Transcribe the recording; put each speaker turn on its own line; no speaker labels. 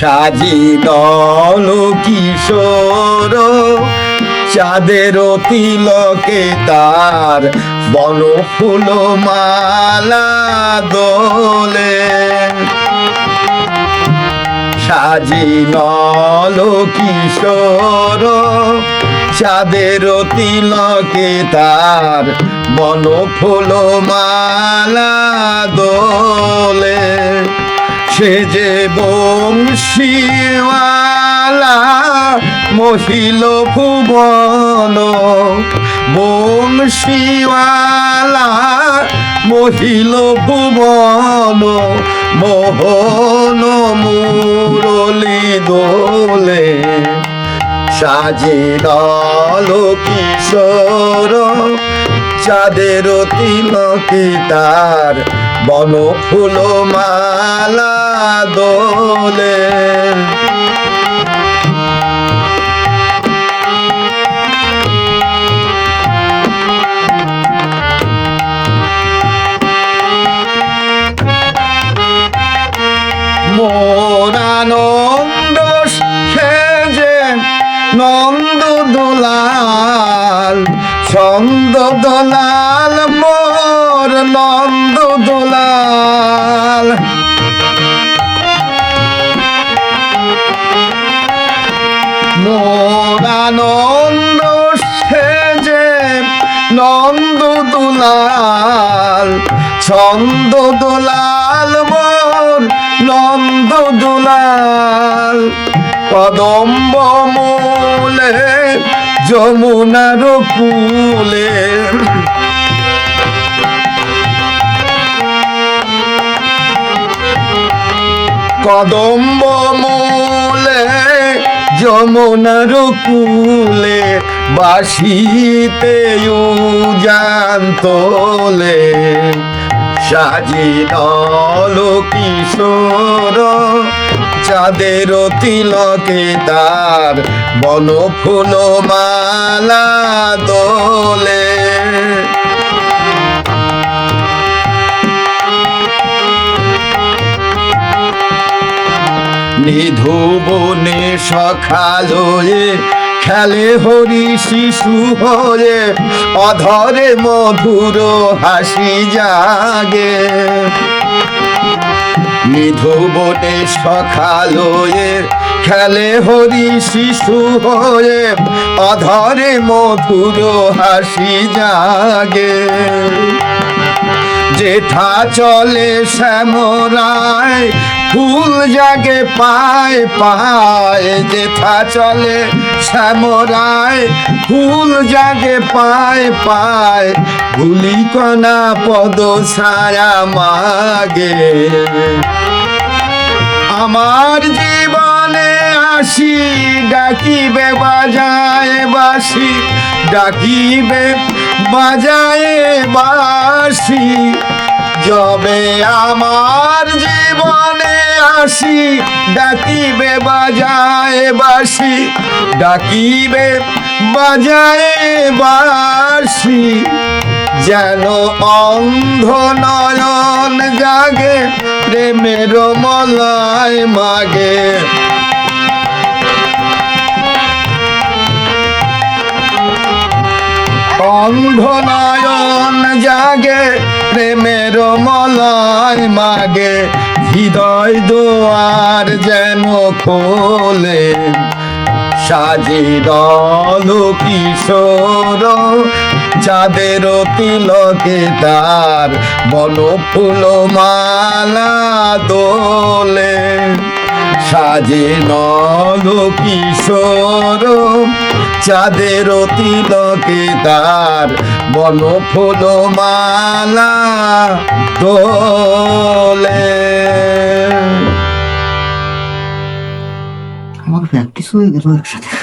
সাজিদল কিশোর চাঁদের তিলকে তার বন ফুল মালা দোলে। সাজিনল কিশোর চাঁদের তিলকে তার বন ফুল মালা দোলে। সে যে বংশীওয়ালা মহিল ভুবন, বংশীওয়ালা মহিল ভুবন, মোহন মুরলী দোলে। সাজিনল কিশোর চাঁদের তিলকে তার বন ফুল মালা দোলে। মোর আনন্দ সেজে নন্দ দোলাল, ছন্দ দোলাল মোর নন্দ দোলাল। মোর আনন্দ সেজে নন্দ দোলাল, ছন্দ দোলাল মোর নন্দ দোলাল। কদম্ব মূলে যমুনার কূলে, কদম্ব মূলে যমুনার কূলে, বাঁশিতে উজান তোলে। সাজিনল কিশোর চাঁদের তিলকে তার বন ফুল মালা দোলে। নিধুবনে সখালয়ে খেলে হরি শিশু হয়ে, অধরে মধুর হাসি জাগে। নিধুবনে সখালয়ে খেলে হরি শিশু হয়ে, অধরে মধুর হাসি জাগে। যেথা চলে শ্যামরায় ফুল জাগে পায় পায়, যেথা চলে শ্যামরায় ফুল জাগে পায় পায়। ভুলি কণা পদ ছায়া মাগে। আমার জীবনে আসি ডাকিবে বাজায় বাঁশি, ডাকিবে বাজায় বাঁশি। যবে আমার জীবনে আসি ডাকিবে বাজায় বাঁশি, ডাকিবে বাজায় বাঁশি। যেন অন্ধ নয়ন জাগে প্রেমের মলয় মাগে। অন্ধ নয়ন জাগে প্রেমের মলয় মাগে। হৃদয় দুয়ার যেন খোলে। সাজিনল কিশোর চাঁদের তিলকে তার বন ফুল মালা দোলে। সাজিনল কিশোর চাঁদের তিলকে তার বন ফুল মালা দোলে।
আমার প্র্যাকটিস হয়ে গেল একসাথে।